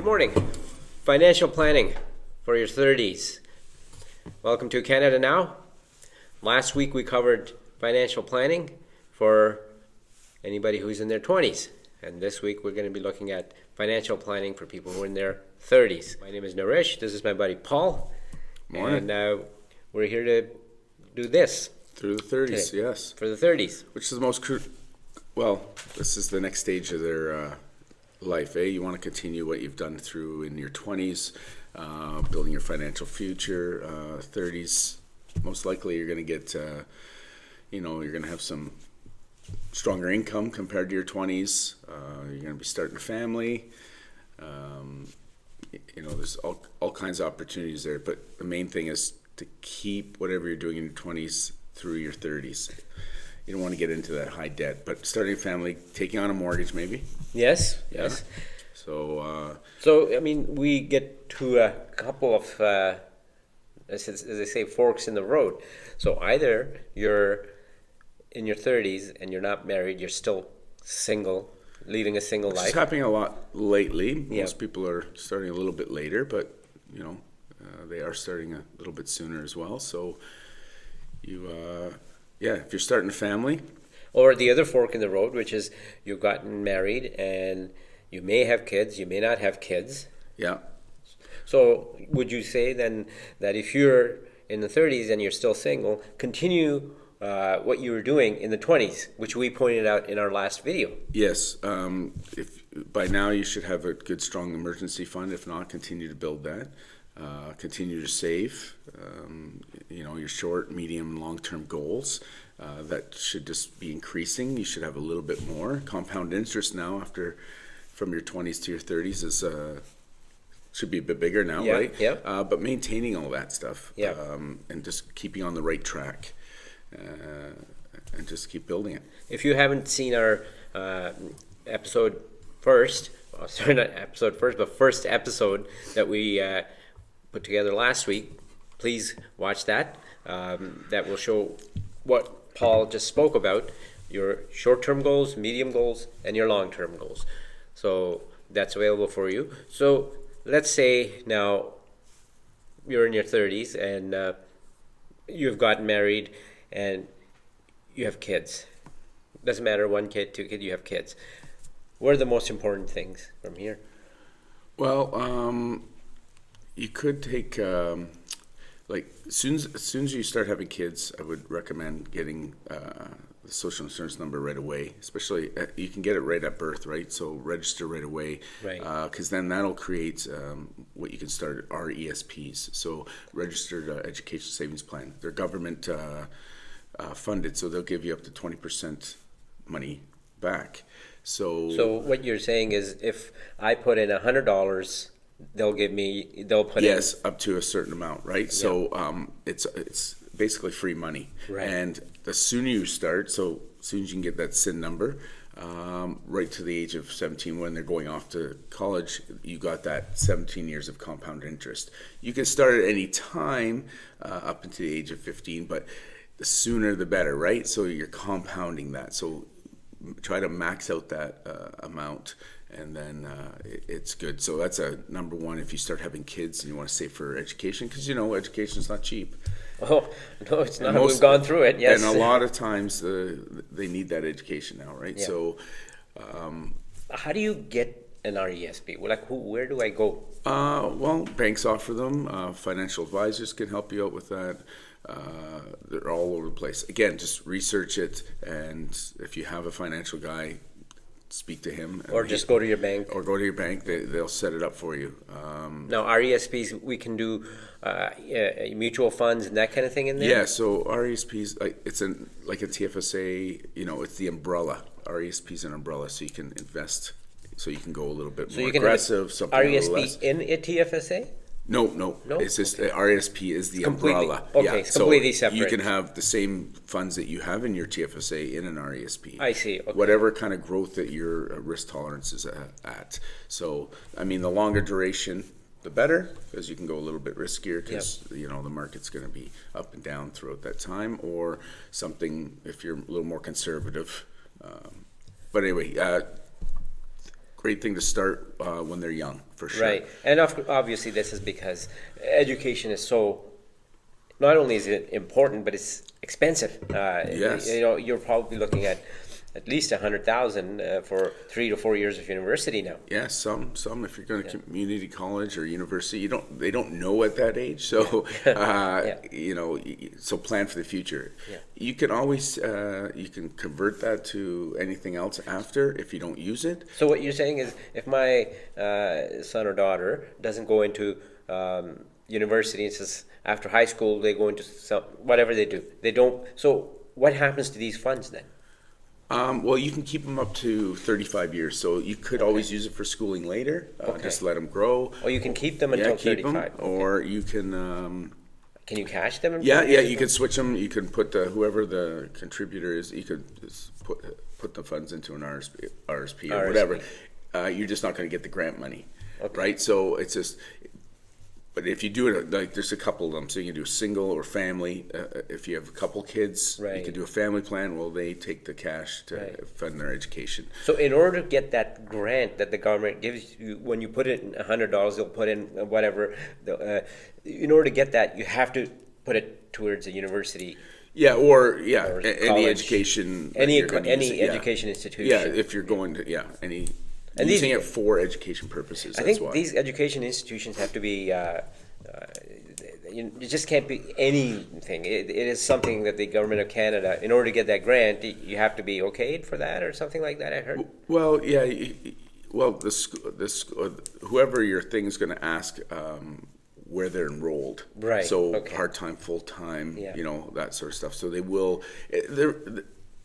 morning. Financial planning for your 30s. Welcome to Canada Now. Last week we covered financial planning for anybody who's in their 20s. And this week we're going to be looking at financial planning for people who are in their 30s. My name is Naresh. This is my buddy Paul. Morning. And we're here to do this. Through the 30s, today, yes. For the 30s. Which is the most this is the next stage of their life, eh? You want to continue what you've done through in your 20s, building your financial future. 30s, most likely you're going to get, you're going to have some stronger income compared to your 20s. You're going to be starting a family. There's all kinds of opportunities there, but the main thing is to keep whatever you're doing in your 20s through your 30s. You don't want to get into that high debt, but starting a family, taking on a mortgage maybe. Yes, Yeah. yes. So, we get to a couple of, as they say, forks in the road. So either you're in your 30s and you're not married, you're still single, leading a single life. it's happening a lot lately. Yeah. Most people are starting a little bit later, but, they are starting a little bit sooner as well. So if you're starting a family. Or the other fork in the road, which is you've gotten married and you may have kids, you may not have kids. Yeah. So would you say then that if you're in the 30s and you're still single, continue what you were doing in the 20s, which we pointed out in our last video? Yes. If by now you should have a good, strong emergency fund. If not, continue to build that. Continue to save. Your short, medium, and long-term goals. That should just be increasing. You should have a little bit more. Compound interest now from your 20s to your 30s should be a bit bigger now, right? Yeah. But maintaining all that stuff. Yeah. And just keeping on the right track. And just keep building it. If you haven't seen our episode first, not episode first, but first episode that we put together last week, please watch that. That will show what Paul just spoke about, your short-term goals, medium goals, and your long-term goals. So that's available for you. So let's say now you're in your 30s and you've gotten married and you have kids. Doesn't matter, 1 kid, 2 kids, you have kids. What are the most important things from here? Well, you could take as soon as you start having kids, I would recommend getting the social insurance number right away. Especially you can get it right at birth, right? So register right away, Right? Because then that'll create what you can start RESPs. So registered education savings plan. They're government funded, so they'll give you up to 20% money back. So what you're saying is if I put in $100, they'll put in... Yes, up to a certain amount, right? So it's basically free money. Right. And the sooner you start, so as soon as you can get that SIN number, right to the age of 17 when they're going off to college, you got that 17 years of compound interest. You can start at any time up until the age of 15, but the sooner the better, right? So you're compounding that. So try to max out that amount, and then it's good. So that's a number one if you start having kids and you want to save for education, because education is not cheap. Oh, no, it's not. We've gone through it, yes. And a lot of times they need that education now, right? Yeah. So how do you get an RESP? Where do I go? Banks offer them. Financial advisors can help you out with that. They're all over the place. Again, just research it, and if you have a financial guy, speak to him. Or just go to your bank. Or go to your bank. They'll set it up for you. Now, RESPs, we can do mutual funds and that kind of thing in there? Yeah, so RESPs, it's like a TFSA, it's the umbrella. RESP is an umbrella, so you can invest, so you can go a little bit more aggressive, something a little less. RESP in a TFSA? No. It's just RESP is the umbrella. Okay, it's completely so separate. You can have the same funds that you have in your TFSA in an RESP. I see. Okay. Whatever kind of growth that your risk tolerance is at. So, the longer duration, the better, because you can go a little bit riskier because, the market's going to be up and down throughout that time, or something if you're a little more conservative. But anyway, great thing to start when they're young, for sure. Right. And obviously this is because education is so, not only is it important, but it's expensive. Yes. You know, you're probably looking at least 100,000 for 3 to 4 years of university now. Yeah, some if you're going to community college or university, they don't know at that age. So you know, so plan for the future. Yeah. You can always you can convert that to anything else after if you don't use it. So what you're saying is, if my son or daughter doesn't go into university, it's just after high school they go into whatever they do, they don't. So what happens to these funds then? Well, you can keep them up to 35 years, so you could always use it for schooling later. Just let them grow. Or you can keep them until keep 35. them, Okay. or you can. Can you cash them? Yeah, you can switch them. You can put whoever the contributor is. You could just put the funds into an RSP or whatever. You're just not going to get the grant money, right? So it's just. But if you do it, like there's a couple of them, so you can do single or family. If you have a couple kids, you can do a family plan. Well, they take the cash to fund their education. So in order to get that grant that the government gives you, when you put in $100, they'll put in whatever. In order to get that, you have to put it towards a university. Yeah, or any college, education. Any education institution. Yeah, if you're going to any. And using it for education purposes. I think these education institutions have to be. It just can't be anything. It is something that the government of Canada, in order to get that grant, you have to be okayed for that or something like that. I heard. Well, yeah. Well, whoever your thing is going to ask where they're enrolled. Right. So part-time, full-time, that sort of stuff. So they will.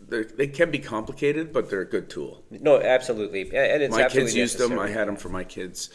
They can be complicated, but they're a good tool. No, absolutely, and it's my absolutely kids used them. I necessary. had them for my kids,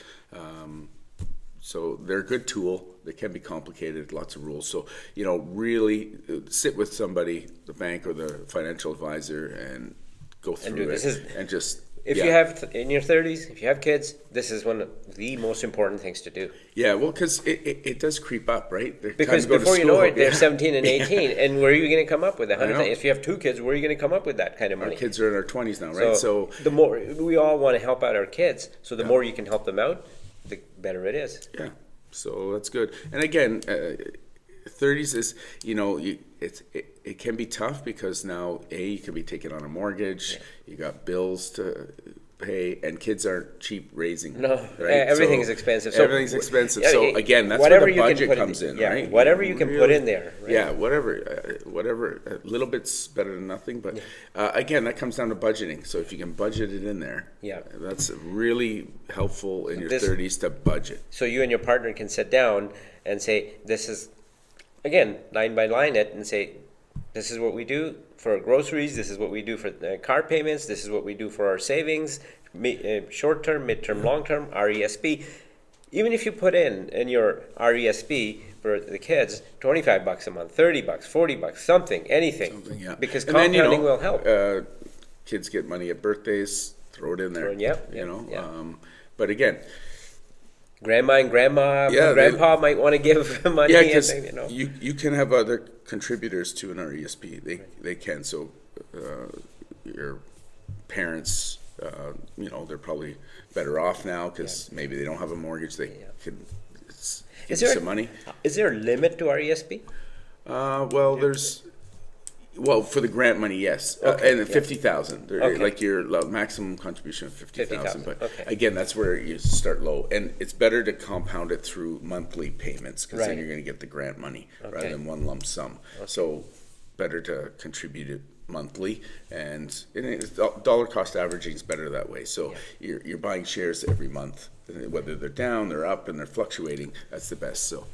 so they're a good tool. They can be complicated, lots of rules. So really sit with somebody, the bank or the financial advisor, and go through and just. If you have in your 30s, if you have kids, this is one of the most important things to do. Yeah, well, because it does creep up, right? Because before you know it, they're 17 and 18, and where are you going to come up with $100,000? If you have 2 kids, where are you going to come up with that kind of money? Our kids are in their 20s now, right? So the more we all want to help out our kids, so the more you can help them out, the better it is. Yeah, so that's good. And again, 30s is it can be tough because now you can be taking on a mortgage, you got bills to pay, and kids aren't cheap raising. No, right? everything is expensive. So everything's expensive. So again, that's where the budget comes in, right? Whatever you can put in there. Right? Yeah, whatever. A little bit's better than nothing, but again, that comes down to budgeting. So if you can budget it in there, that's really helpful in your 30s to budget. So you and your partner can sit down and say, this is, again, line by line it, and say, this is what we do for groceries, this is what we do for car payments, this is what we do for our savings, short-term, mid-term, long-term, RESP. Even if you put in your RESP for the kids, $25 a month, $30, $40, anything, because compounding will help. Kids get money at birthdays, throw it in there. But again, grandma and grandpa might want to give money. Yeah, because you can have other contributors to an RESP. They can. So your parents, they're probably better off now because maybe they don't have a mortgage. They can give you some money. Is there a limit to RESP? Well, for the grant money, yes, and 50,000. Like your maximum contribution of 50,000. But again, that's where you start low, and it's better to compound it through monthly payments because then you're going to get the grant money rather than one lump sum. So better to contribute it monthly, and dollar cost averaging is better that way. So you're buying shares every month, whether they're down, they're up, and they're fluctuating. That's the best. So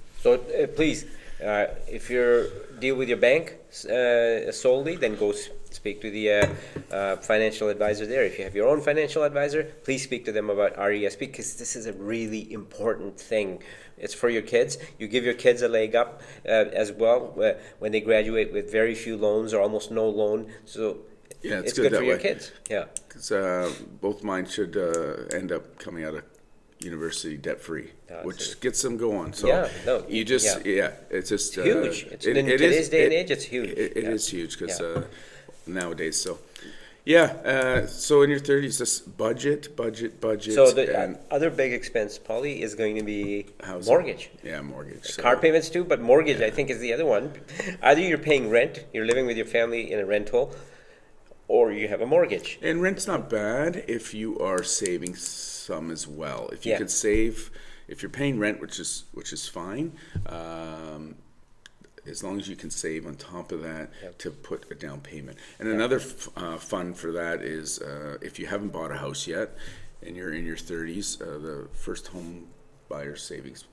please. If you deal with your bank solely, then go speak to the financial advisor there. If you have your own financial advisor, please speak to them about RESP because this is a really important thing. It's for your kids. You give your kids a leg up as well when they graduate with very few loans or almost no loan. So it's good for your kids. Yeah, because both mine should end up coming out of university debt-free, which gets them going. So it's just huge. In today's day and age, it's huge. It is huge because nowadays. So Yeah, so in your 30s, just budget, So the and other big expense, Polly, is going to be housing. mortgage. Yeah, mortgage. So, Car payments too, but mortgage I think is the other one. Either you're paying rent, you're living with your family in a rental, or you have a mortgage. and rent's not bad if you are saving some as well. If you Yeah. could save, if you're paying rent, which is fine, as long as you can save on top of that to put a down payment. And another fun for that is if you haven't bought a house yet and you're in your 30s, the first home buyer savings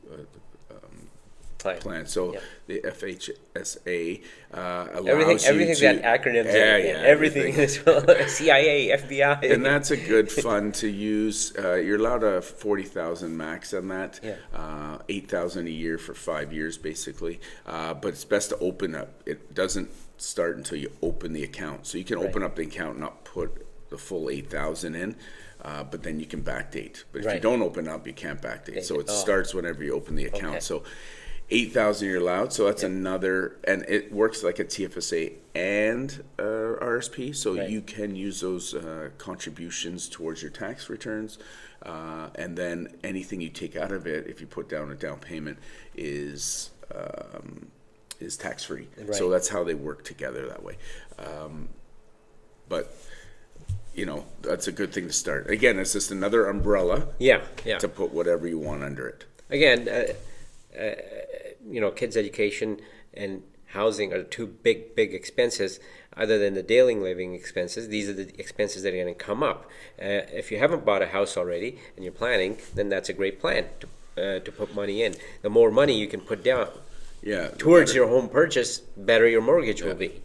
plan. So Yep. the FHSA allows Everything you to, that acronyms yeah, everything as well. CIA, FBI. and that's a good fund to use. You're allowed a 40,000 max on that. Yeah. 8,000 a year for 5 years, basically. But it's best to open up. It doesn't start until you open the account. So you can open up the account and not put the full 8,000 in. But then you can backdate. But if you Right. don't open up, you can't backdate. So it starts whenever you open the account. Okay. So 8,000 you're allowed. So that's another, and it works like a TFSA and RSP. So Right. you can use those contributions towards your tax returns. And then anything you take out of it, if you put down a down payment, is tax free. Right. So that's how they work together that way. But that's a good thing to start. Again, it's just another umbrella Yeah. to put whatever you want under it. Again, kids' education and housing are two big expenses. Other than the daily living expenses, these are the expenses that are going to come up. If you haven't bought a house already and you're planning, then that's a great plan to put money in. The more money you can put down towards your home purchase, better your mortgage will be.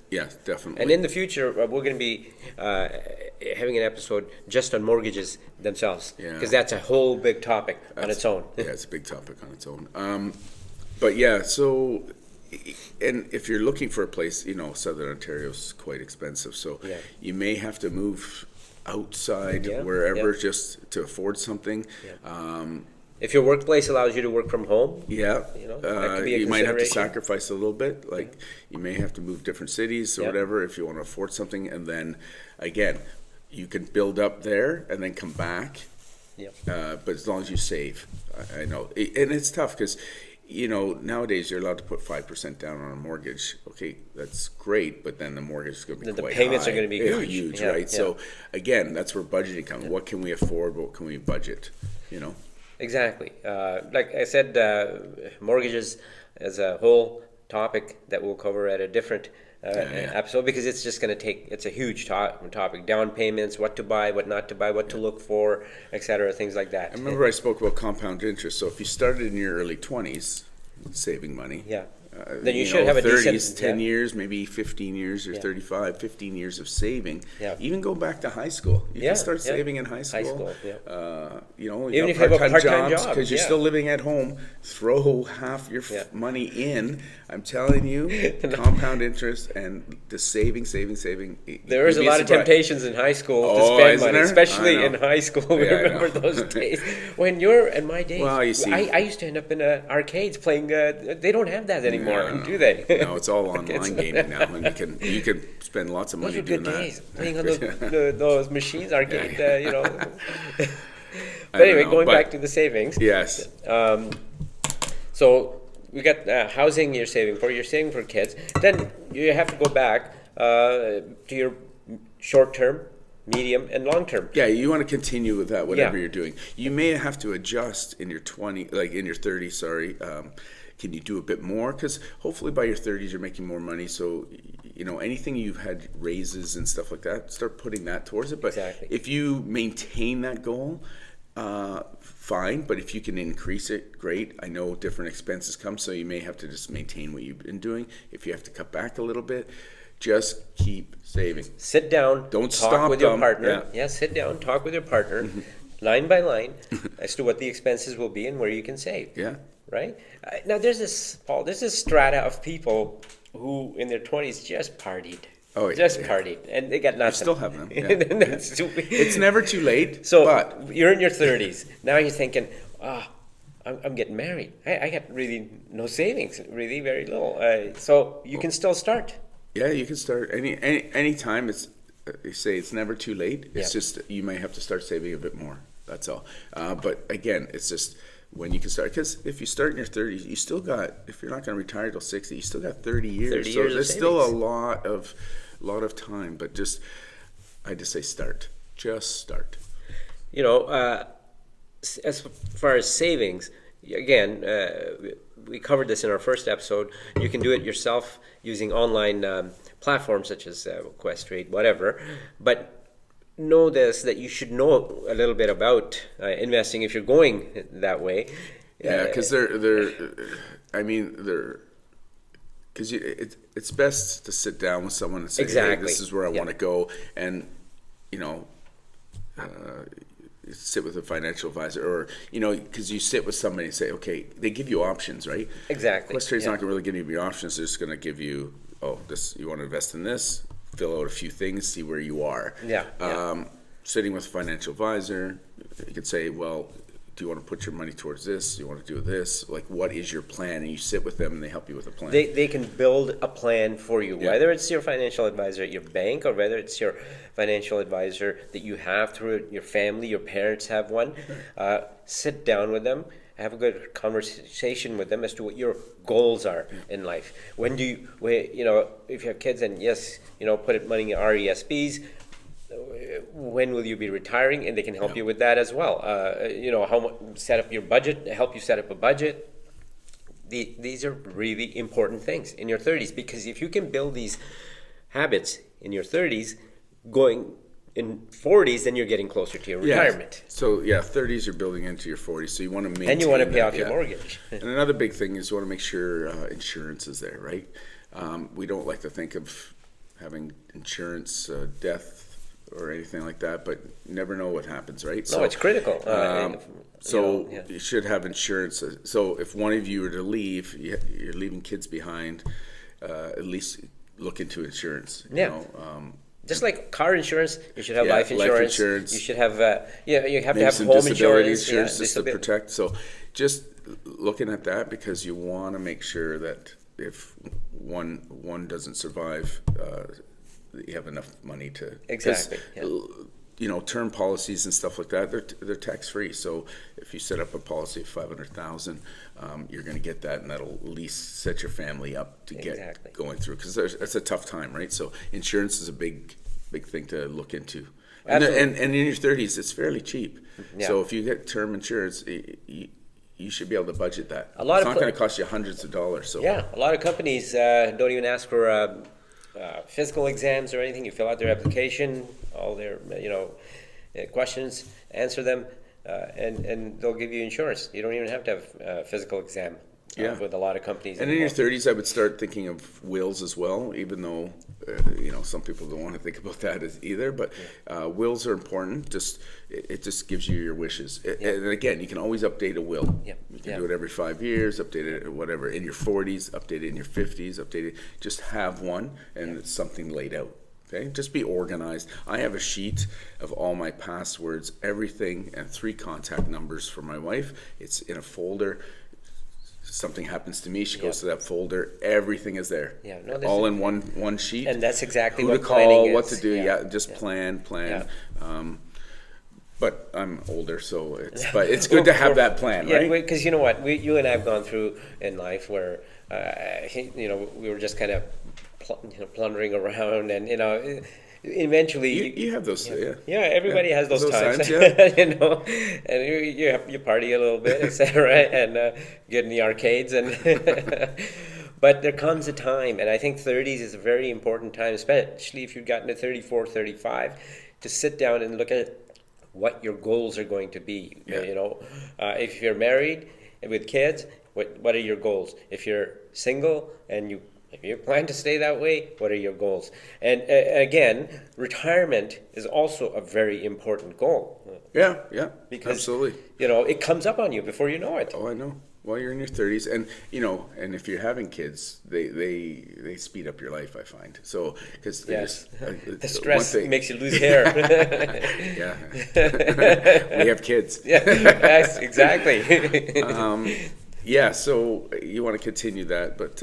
Yeah, definitely. And in the future, we're going to be having an episode just on mortgages themselves, because that's a whole big topic on its own. Yeah, it's a big topic on its own. But yeah, so, and if you're looking for a place, Southern Ontario's quite expensive, so you may have to move outside wherever just to afford something. If your workplace allows you to work from home, that could be a you might have to consideration. sacrifice a little bit. Like you may have to move different cities or whatever if you want to afford something, and then again, you can build up there and then come back. But as long as you save, I know, and it's tough because nowadays you're allowed to put 5% down on a mortgage. Okay, that's great, but then the mortgage is going to be the quite payments high. are going to be huge. Right? So again, that's where budgeting comes. What can we afford? What can we budget? Exactly. Like I said, mortgages as a whole topic that we'll cover at a different episode, because it's just going to it's a huge topic. Down payments, what to buy, what not to buy, what to look for, etc. Things like that. I remember I spoke about compound interest. So if you started in your early 20s saving money, then you should have a 30s, decent 10 years, maybe 15 years or 35, 15 years of saving. Even go back to high school. You can start saving in high school. You Even got if you have a part-time jobs job, because you're still living at home. Throw half your money in. I'm telling you, compound interest and the saving. There is a lot of temptations in high school to spend money, especially in high school. We remember those days. When you're in my days, well, you see, I used to end up in arcades playing. They don't have that anymore, do they? No, it's all online gaming now, and you can spend lots of money Those were doing good that. days, playing on those machines, arcade. But anyway, going back to the savings. Yes. So we got housing you're saving for. You're saving for kids. Then you have to go back to your short term, medium, and long term. Yeah, you want to continue with that, whatever you're doing. You may have to adjust in your 30s, sorry. Can you do a bit more? Because hopefully by your 30s you're making more money. So, anything you've had raises and stuff like that, start putting that towards it. But if you maintain that goal, fine. But if you can increase it, great. I know different expenses come, so you may have to just maintain what you've been doing. If you have to cut back a little bit, just keep saving. Sit down. Don't talk stop with your them. partner. Sit down. Talk with your partner, line by line, as to what the expenses will be and where you can save. Right? Now, there's this strata of people who in their 20s just partied. Partied. And they got nothing. You still have them. It's never too late. So you're in your 30s. Now you're thinking, I'm getting married. I got really no savings, really very little. So you can still start. Yeah, you can start any time. It's they say it's never too late. It's Yeah. just you may have to start saving a bit more. That's all. But again, it's just when you can start. Because if you start in your 30s, you still got. If you're not going to retire till 60, you still got 30 years. 30 So years of there's still a savings. lot of time. But I just say start. Just start. You know, as far as savings, again, we covered this in our first episode. You can do it yourself using online platforms such as Questrade, whatever. But know this, that you should know a little bit about investing if you're going that way. Yeah, because it's best to sit down with someone and say, Exactly. hey, this is where I want to go, and you know, sit with a financial advisor, or because you sit with somebody and say, okay, they give you options, right? Exactly. Questrade's not going to really give you options; they're just going to give you, this you want to invest in this, fill out a few things, see where you are. Yeah. Sitting with a financial advisor, you could say, well, do you want to put your money towards this? Do you want to do this? Like, what is your plan? And you sit with them and they help you with a plan. They can build a plan for you, Yeah. whether it's your financial advisor at your bank or whether it's your financial advisor that you have through your family, your parents have one. Sit down with them, have a good conversation with them as to what your goals are in life. If you have kids, and yes, put money in RESPs. When will you be retiring? And they can help you with that as well. How much, set up your budget, help you set up a budget. These are really important things in your 30s, because if you can build these habits in your 30s, going in 40s, then you're getting closer to your retirement. So 30s you're building into your 40s, so you want to maintain. And you want to pay that, off your mortgage. And another big thing is you want to make sure insurance is there, right? We don't like to think of having insurance, death, or anything like that, but you never know what happens, right? No, it's critical. You should have insurance. So if one of you were to leave, you're leaving kids behind, at least look into insurance. Just like car insurance, you should have Yeah, life insurance. life insurance. You should have, you have to Maybe have some home disability insurance. just to protect. So just looking at that, because you want to make sure that if one doesn't survive, you have enough money to. Exactly. Term policies and stuff like that, they're tax free. So if you set up a policy of $500,000, you're going to get that, and that'll at least set your family up to get going through. Because it's a tough time, right? So insurance is a big thing to look into. And in your 30s, it's fairly cheap. Yeah. So if you get term insurance, you should be able to budget that. It's not going to cost you hundreds of dollars. So a lot of companies don't even ask for physical exams or anything. You fill out their application, all their questions, answer them, and they'll give you insurance. You don't even have to have a physical exam with a lot of companies. And in your 30s, I would start thinking of wills as well, even though some people don't want to think about that either. But wills are important. It just gives you your wishes. And again, you can always update a will. You can do it every 5 years, update it, whatever. In your 40s, update it in your 50s, update it. Just have one, and it's something laid out. Okay, just be organized. I have a sheet of all my passwords, everything, and 3 contact numbers for my wife. It's in a folder. Something happens to me, she goes to that folder. Everything is there, all in one sheet. And that's exactly who what to call, planning what is. to do. Just plan. But I'm older, so it's good to have that plan, right? Because you know what, you and I have gone through in life where we were just kind of plundering around, and eventually you have those. Everybody has those times. Yeah. And you party a little bit, etc., and get in the arcades, and but there comes a time, and I think 30s is a very important time, especially if you've gotten to 34, 35, to sit down and look at what your goals are going to be. If you're married with kids, what are your goals? If you're single and if you plan to stay that way, what are your goals? And again, retirement is also a very important goal. Yeah, because, absolutely. It comes up on you before you know it. Oh, I know. Well, you're in your 30s, and and if you're having kids, they speed up your life, I find. So because the stress makes you lose hair. We have kids. Yes, exactly. So you want to continue that, but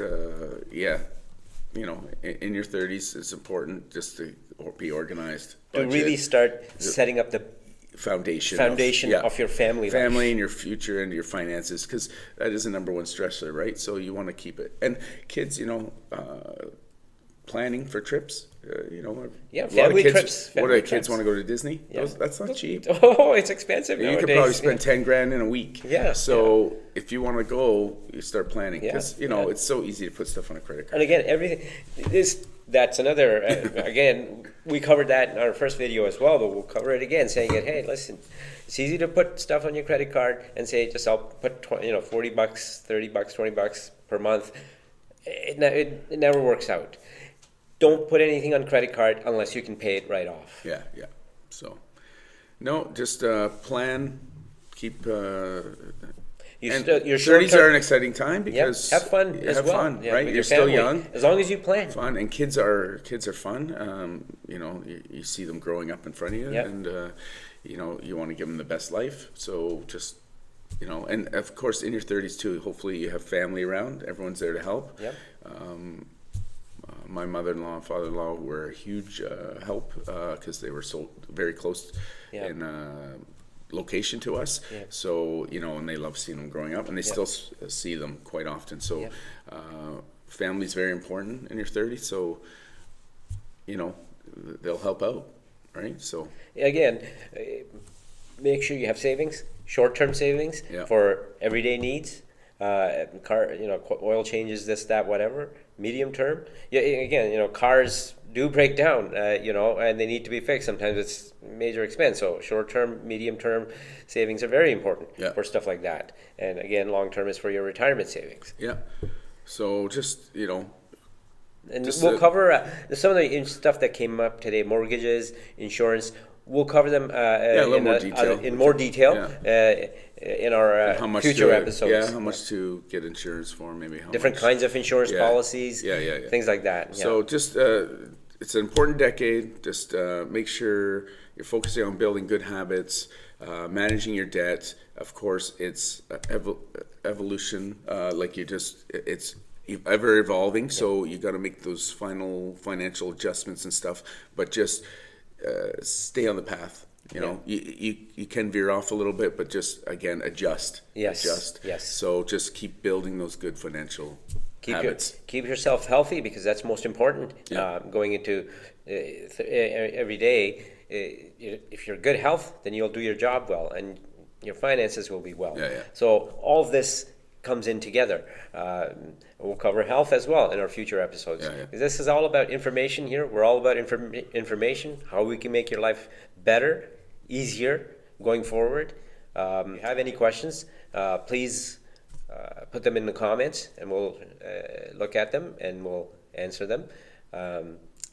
in your 30s, it's important just to be organized. To really start setting up the foundation of your family life. And your future and your finances, because that is the number one stressor, right? So you want to keep it. And kids, planning for trips, family trips. What do kids want to go to Disney? That's not cheap. Oh, it's expensive nowadays. You could probably spend 10 grand in a week. So if you want to go, you start planning, because it's so easy to put stuff on a credit card. And again, everything that's another again, we covered that in our first video as well, but we'll cover it again, saying that, hey, listen, it's easy to put stuff on your credit card and say, just I'll put $40, $30, $20 per month. It never works out. Don't put anything on credit card unless you can pay it right off. Yeah. So, no, just plan, keep. Your 30s are an exciting time because have fun as well. Right? You're still young. As long as you plan. Fun, and kids are fun. You see them growing up in front of you, and you want to give them the best life. So just. And of course, in your 30s too, hopefully you have family around. Everyone's there to help. My mother-in-law and father-in-law were a huge help because they were so very close in location to us. So, and they love seeing them growing up, and they still see them quite often. So family's very important in your 30s. So, they'll help out, right? So again, make sure you have savings, short-term savings for everyday needs. Oil changes, this, that, whatever. Medium term, again, cars do break down, and they need to be fixed. Sometimes it's major expense. So short term, medium term savings are very important for stuff like that. And again, long term is for your retirement savings. So just and we'll cover some of the stuff that came up today: mortgages, insurance. We'll cover them in more detail in our future episodes. How much to get insurance for, maybe how different kinds of insurance policies, things like that. So just it's an important decade. Just make sure you're focusing on building good habits, managing your debt. Of course, it's evolution. It's ever evolving. So you got to make those final financial adjustments and stuff. But just stay on the path. You can veer off a little bit, but just again adjust. Adjust. So just keep building those good financial habits. Keep yourself healthy, because that's most important. Going into every day, if you're good health, then you'll do your job well, and your finances will be well. So all of this comes in together. We'll cover health as well in our future episodes. This is all about information here. We're all about information, how we can make your life better, easier going forward. If you have any questions, please put them in the comments, and we'll look at them and we'll answer them.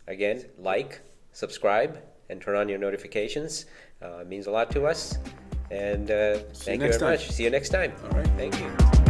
Again, like, subscribe, and turn on your notifications. It means a lot to us. And thank you very much. See you next time. All right. Thank you.